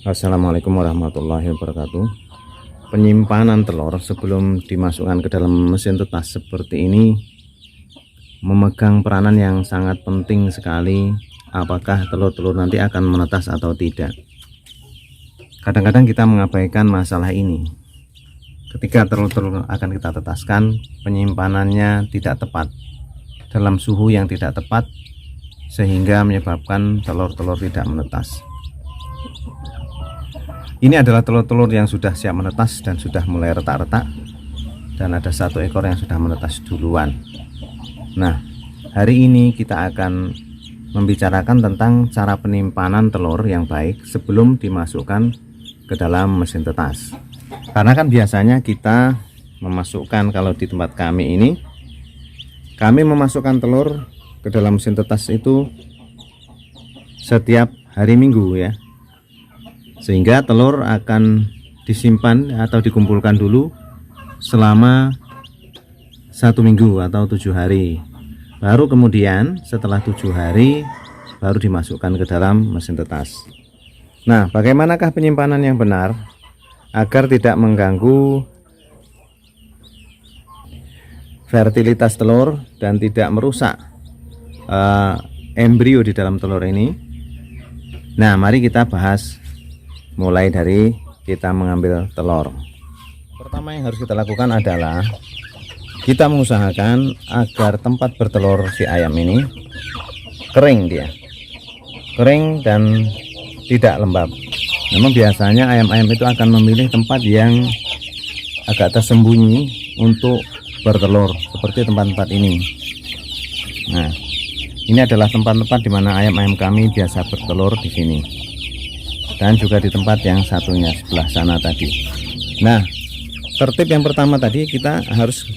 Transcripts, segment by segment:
Assalamualaikum warahmatullahi wabarakatuh. Penyimpanan telur sebelum dimasukkan ke dalam mesin tetas seperti ini memegang peranan yang sangat penting sekali, apakah telur-telur nanti akan menetas atau tidak. Kadang-kadang kita mengabaikan masalah ini. Ketika telur-telur akan kita tetaskan, penyimpanannya tidak tepat dalam suhu yang tidak tepat, sehingga menyebabkan telur-telur tidak menetas. Ini adalah telur-telur yang sudah siap menetas dan sudah mulai retak-retak, dan ada satu ekor yang sudah menetas duluan. Nah, hari ini kita akan membicarakan tentang cara penyimpanan telur yang baik sebelum dimasukkan ke dalam mesin tetas. Karena kan biasanya kita memasukkan, kalau di tempat kami ini, kami memasukkan telur ke dalam mesin tetas itu setiap hari Minggu ya, sehingga telur akan disimpan atau dikumpulkan dulu selama 1 minggu atau 7 hari, baru kemudian setelah 7 hari baru dimasukkan ke dalam mesin tetas. Nah, bagaimanakah penyimpanan yang benar agar tidak mengganggu fertilitas telur dan tidak merusak embrio di dalam telur ini? Nah, mari kita bahas mulai dari kita mengambil telur. Pertama yang harus kita lakukan adalah kita mengusahakan agar tempat bertelur si ayam ini kering, kering dan tidak lembab. Memang biasanya ayam-ayam itu akan memilih tempat yang agak tersembunyi untuk bertelur, seperti tempat-tempat ini. Nah, ini adalah tempat-tempat di mana ayam-ayam kami biasa bertelur di sini, dan juga di tempat yang satunya sebelah sana tadi. Nah, tertib yang pertama tadi, kita harus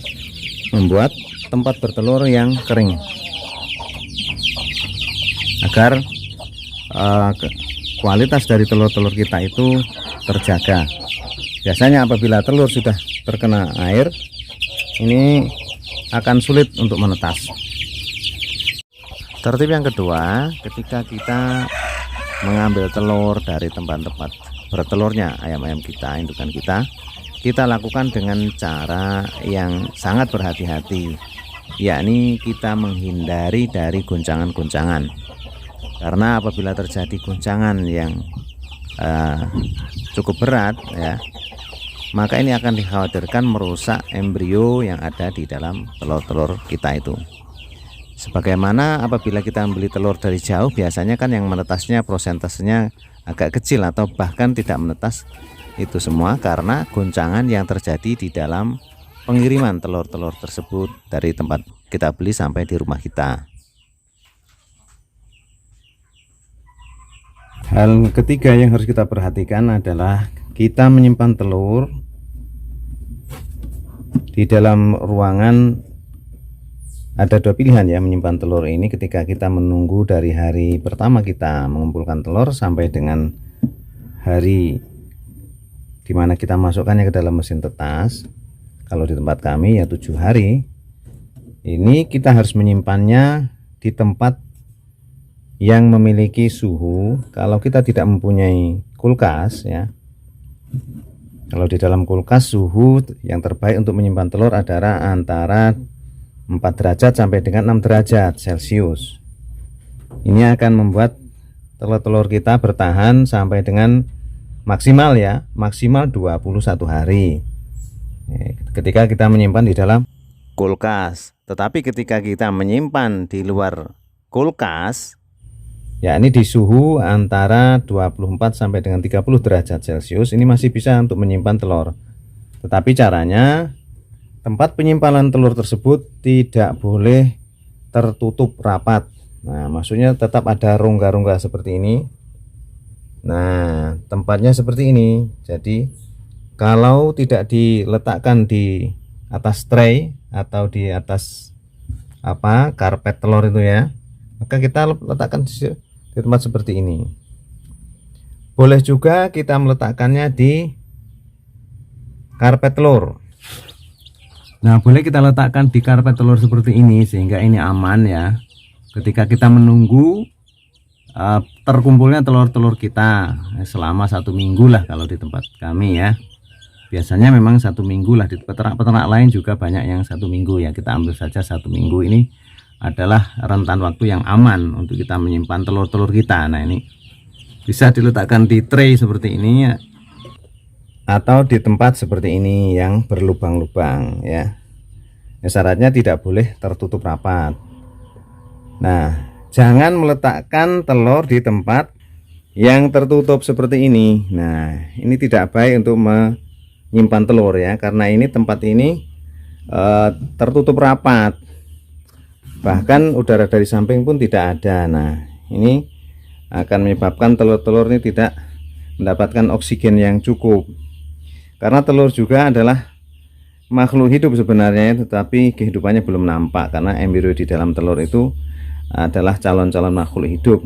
membuat tempat bertelur yang kering agar kualitas dari telur-telur kita itu terjaga. Biasanya apabila telur sudah terkena air, ini akan sulit untuk menetas. Tertib yang kedua, ketika kita mengambil telur dari tempat-tempat bertelurnya ayam-ayam kita, indukan kita lakukan dengan cara yang sangat berhati-hati, yakni kita menghindari dari goncangan-goncangan. Karena apabila terjadi goncangan yang cukup berat ya, maka ini akan dikhawatirkan merusak embrio yang ada di dalam telur-telur kita itu. Sebagaimana apabila kita membeli telur dari jauh, biasanya kan yang menetasnya prosentasenya agak kecil atau bahkan tidak menetas itu semua karena goncangan yang terjadi di dalam pengiriman telur-telur tersebut dari tempat kita beli sampai di rumah kita. Hal ketiga yang harus kita perhatikan adalah kita menyimpan telur di dalam ruangan. Ada dua pilihan ya menyimpan telur ini, ketika kita menunggu dari hari pertama kita mengumpulkan telur sampai dengan hari dimana kita masukkannya ke dalam mesin tetas. Kalau di tempat kami ya 7 hari. Ini kita harus menyimpannya di tempat yang memiliki suhu. Kalau kita tidak mempunyai kulkas ya, kalau di dalam kulkas suhu yang terbaik untuk menyimpan telur adalah antara 4 derajat sampai dengan 6 derajat Celcius. Ini akan membuat telur-telur kita bertahan sampai dengan maksimal 21 hari ketika kita menyimpan di dalam kulkas. Tetapi ketika kita menyimpan di luar kulkas, yakni di suhu antara 24 sampai dengan 30 derajat Celcius, ini masih bisa untuk menyimpan telur. Tetapi caranya, tempat penyimpanan telur tersebut tidak boleh tertutup rapat. Nah, maksudnya tetap ada rongga-rongga seperti ini. Nah, tempatnya seperti ini. Jadi kalau tidak diletakkan di atas tray atau di atas karpet telur itu ya, maka kita letakkan di tempat seperti ini. Boleh juga kita meletakkannya di karpet telur. Nah, boleh kita letakkan di karpet telur seperti ini sehingga ini aman ya. Ketika kita menunggu terkumpulnya telur-telur kita selama 1 minggu lah kalau di tempat kami ya. Biasanya memang 1 minggu lah, di peternak-peternak lain juga banyak yang 1 minggu ya. Kita ambil saja 1 minggu ini adalah rentan waktu yang aman untuk kita menyimpan telur-telur kita. Nah ini bisa diletakkan di tray seperti ini ya, atau di tempat seperti ini yang berlubang-lubang ya. Syaratnya tidak boleh tertutup rapat. Nah, jangan meletakkan telur di tempat yang tertutup seperti ini. Nah, ini tidak baik untuk menyimpan telur ya, karena ini tempat ini tertutup rapat. Bahkan udara dari samping pun tidak ada. Nah, ini akan menyebabkan telur-telur ini tidak mendapatkan oksigen yang cukup. Karena telur juga adalah makhluk hidup sebenarnya, tetapi kehidupannya belum nampak karena embrio di dalam telur itu adalah calon-calon makhluk hidup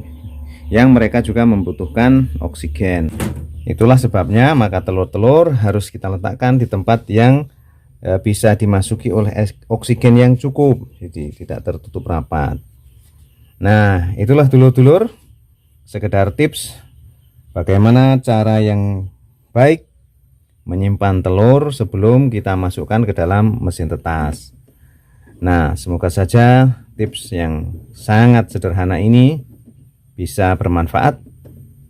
yang mereka juga membutuhkan oksigen. Itulah sebabnya maka telur-telur harus kita letakkan di tempat yang bisa dimasuki oleh oksigen yang cukup, jadi tidak tertutup rapat. Nah, itulah dulur-dulur sekedar tips bagaimana cara yang baik menyimpan telur sebelum kita masukkan ke dalam mesin tetas. Nah, semoga saja tips yang sangat sederhana ini bisa bermanfaat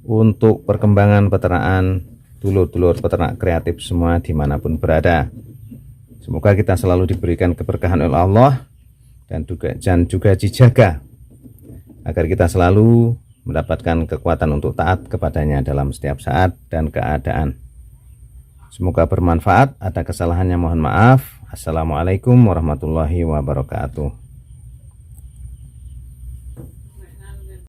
untuk perkembangan peternakan dulur-dulur peternak kreatif semua dimanapun berada. Semoga kita selalu diberikan keberkahan oleh Allah dan juga dijaga agar kita selalu mendapatkan kekuatan untuk taat kepadanya dalam setiap saat dan keadaan. Semoga bermanfaat. Ada kesalahannya mohon maaf. Assalamualaikum warahmatullahi wabarakatuh.